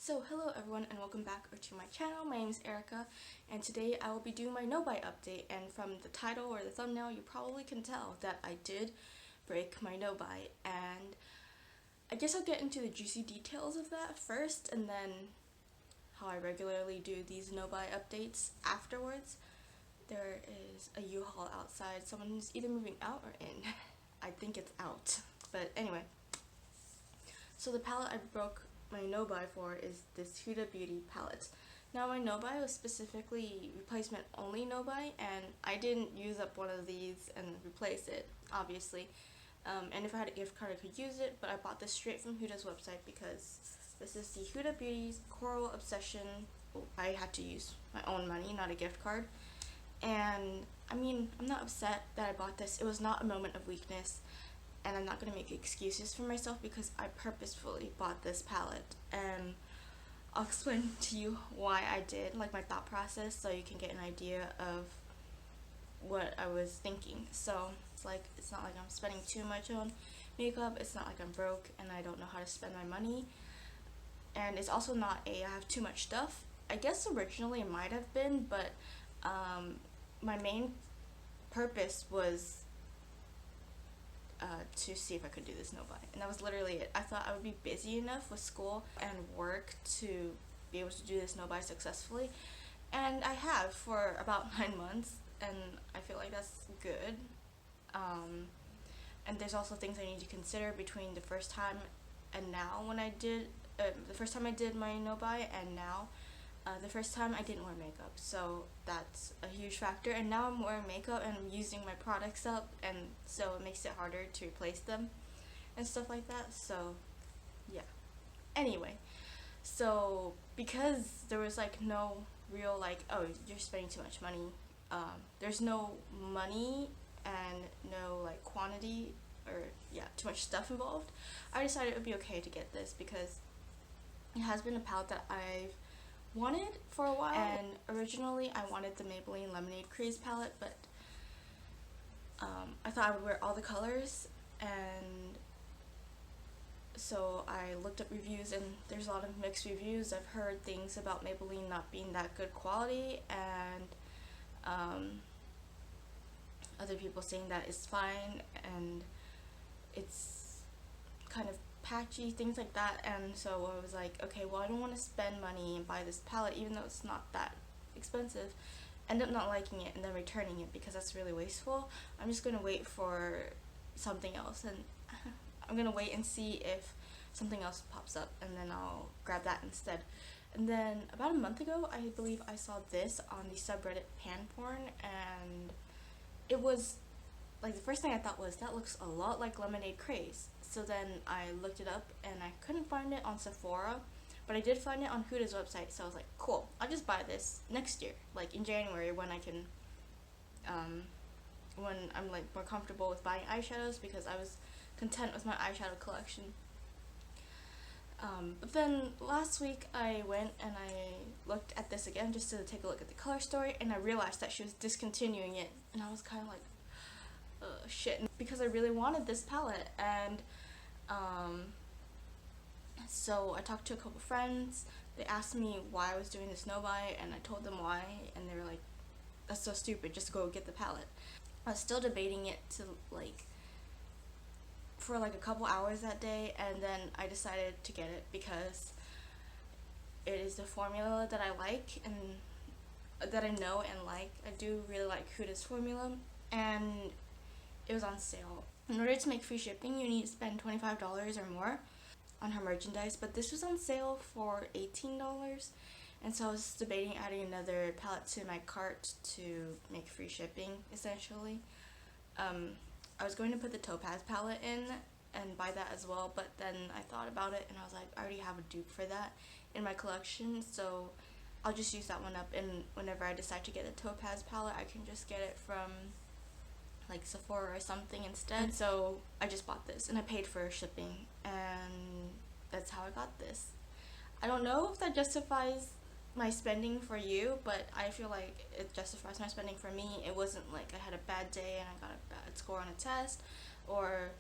So hello everyone and welcome back to my channel. My name is Erica and today I will be doing my no-buy update, and from the title or the thumbnail you probably can tell that I did break my no-buy, and I guess I'll get into the juicy details of that first and then how I regularly do these no-buy updates afterwards. There is a U-Haul outside. Someone's either moving out or in. I think it's out. But anyway, so the palette I broke my no-buy for is this Huda Beauty palette. Now my no-buy was specifically replacement only no-buy, and I didn't use up one of these and replace it, obviously. And if I had a gift card I could use it, but I bought this straight from Huda's website because this is the Huda Beauty's Coral Obsession. I had to use my own money, not a gift card. And I mean, I'm not upset that I bought this. It was not a moment of weakness. And I'm not going to make excuses for myself because I purposefully bought this palette, and I'll explain to you why I did, like my thought process, so you can get an idea of what I was thinking. So it's not like I'm spending too much on makeup, it's not like I'm broke and I don't know how to spend my money, and it's also not I have too much stuff. I guess originally it might have been, but my main purpose was to see if I could do this no-buy, and that was literally it. I thought I would be busy enough with school and work to be able to do this no-buy successfully, and I have for about 9 months, and I feel like that's good. And there's also things I need to consider between the first time and now. When I did the first time I did my no-buy and now, the first time I didn't wear makeup, so that's a huge factor, and now I'm wearing makeup and I'm using my products up, and so it makes it harder to replace them and stuff like that. So yeah, anyway, so because there was no real oh, you're spending too much money, there's no money and no quantity, or yeah, too much stuff involved, I decided it would be okay to get this because it has been a palette that I've wanted for a while. And originally I wanted the Maybelline Lemonade Craze palette, but I thought I would wear all the colors, and so I looked up reviews, and there's a lot of mixed reviews. I've heard things about Maybelline not being that good quality, and other people saying that it's fine and it's kind of patchy, things like that. And so I was like, okay, well, I don't want to spend money and buy this palette even though it's not that expensive, end up not liking it and then returning it because that's really wasteful. I'm just gonna wait for something else, and I'm gonna wait and see if something else pops up, and then I'll grab that instead. And then about a month ago, I believe I saw this on the subreddit pan porn, and it was the first thing I thought was, that looks a lot like Lemonade Craze. So then I looked it up and I couldn't find it on Sephora, but I did find it on Huda's website. So I was like, cool, I'll just buy this next year, in January, when I can, when I'm more comfortable with buying eyeshadows, because I was content with my eyeshadow collection. But then last week I went and I looked at this again just to take a look at the color story, and I realized that she was discontinuing it, and I was kind of like, shit, because I really wanted this palette. And so I talked to a couple friends. They asked me why I was doing this no-buy, and I told them why, and they were like, that's so stupid, just go get the palette. I was still debating it to for a couple hours that day, and then I decided to get it because it is the formula that I like and that I know and like. I do really like Huda's formula, and it was on sale. In order to make free shipping, you need to spend $25 or more on her merchandise, but this was on sale for $18, and so I was debating adding another palette to my cart to make free shipping, essentially. I was going to put the Topaz palette in and buy that as well, but then I thought about it and I was like, I already have a dupe for that in my collection, so I'll just use that one up, and whenever I decide to get the Topaz palette, I can just get it from Sephora or something instead. And so I just bought this and I paid for shipping, and that's how I got this. I don't know if that justifies my spending for you, but I feel like it justifies my spending for me. It wasn't like I had a bad day and I got a bad score on a test, or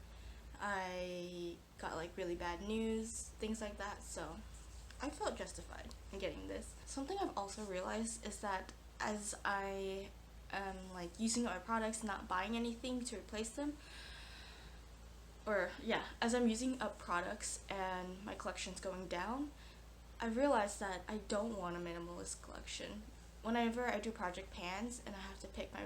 I got really bad news, things like that. So I felt justified in getting this. Something I've also realized is that as I am like using my products, not buying anything to replace them, or yeah, as I'm using up products and my collection's going down, I realized that I don't want a minimalist collection. Whenever I do project pans and I have to pick my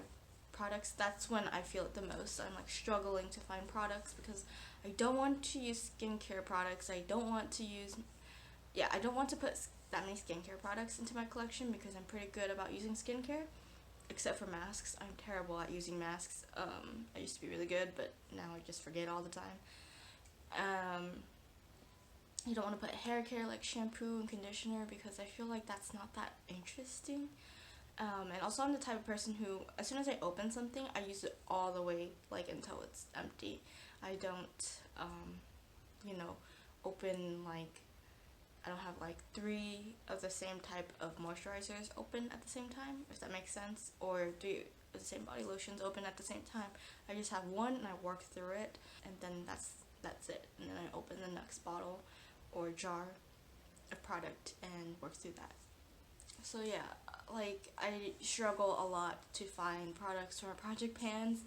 products, that's when I feel it the most. I'm like struggling to find products because I don't want to use skincare products. I don't want to put that many skincare products into my collection because I'm pretty good about using skincare, except for masks. I'm terrible at using masks. I used to be really good, but now I just forget all the time. You don't want to put hair care like shampoo and conditioner because I feel like that's not that interesting. And also I'm the type of person who, as soon as I open something, I use it all the way, like until it's empty. I don't, open like, I don't have like 3 of the same type of moisturizers open at the same time, if that makes sense, or 3 of the same body lotions open at the same time. I just have one and I work through it, and then that's it. And then I open the next bottle or jar of product and work through that. So yeah, like I struggle a lot to find products for project pans,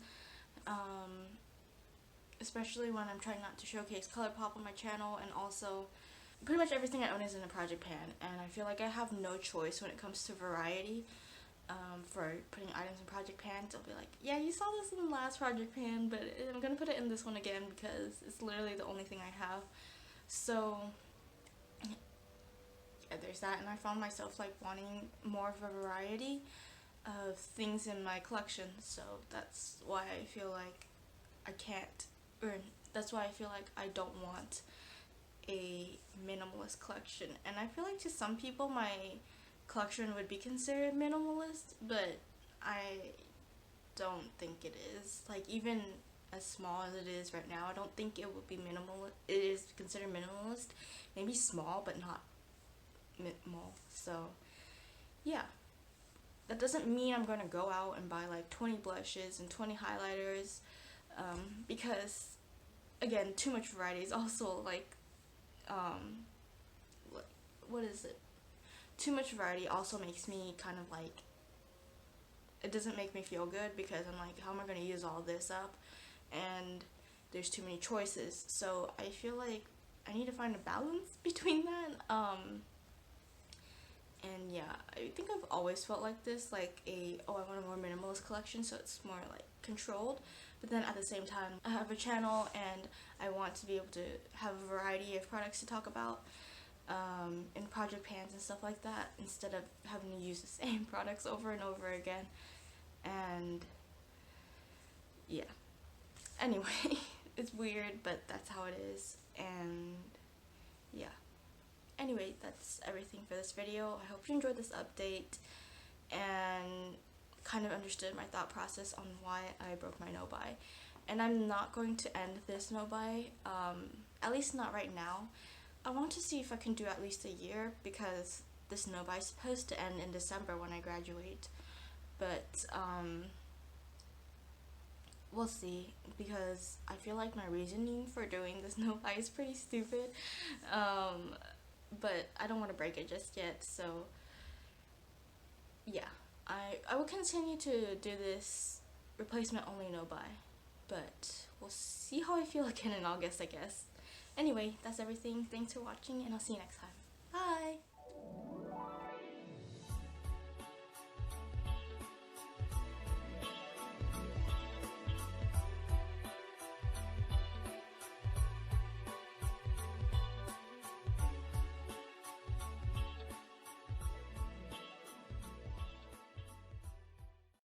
especially when I'm trying not to showcase ColourPop on my channel, and also pretty much everything I own is in a project pan, and I feel like I have no choice when it comes to variety. For putting items in project pans, I'll be like, yeah, you saw this in the last project pan, but I'm gonna put it in this one again because it's literally the only thing I have. So yeah, there's that, and I found myself like wanting more of a variety of things in my collection, so that's why I feel like I can't, or that's why I feel like I don't want a minimalist collection. And I feel like to some people my collection would be considered minimalist, but I don't think it is. Like, even as small as it is right now, I don't think it would be minimal. It is considered minimalist, maybe small but not minimal. So yeah, that doesn't mean I'm gonna go out and buy like 20 blushes and 20 highlighters, because again, too much variety is also like, what is it? Too much variety also makes me kind of like, it doesn't make me feel good because I'm like, how am I going to use all this up? And there's too many choices. So I feel like I need to find a balance between that. And yeah, I think I've always felt like this, like I want a more minimalist collection, so it's more like controlled. But then at the same time, I have a channel and I want to be able to have a variety of products to talk about, in project pans and stuff like that, instead of having to use the same products over and over again. And yeah, anyway, it's weird, but that's how it is. And yeah, anyway, that's everything for this video. I hope you enjoyed this update and kind of understood my thought process on why I broke my no-buy. And I'm not going to end this no-buy, at least not right now. I want to see if I can do at least a year, because this no-buy is supposed to end in December when I graduate. But we'll see, because I feel like my reasoning for doing this no-buy is pretty stupid. But I don't want to break it just yet, so yeah. I will continue to do this replacement only no-buy, but we'll see how I feel again in August, I guess. Anyway, that's everything. Thanks for watching, and I'll see you next time.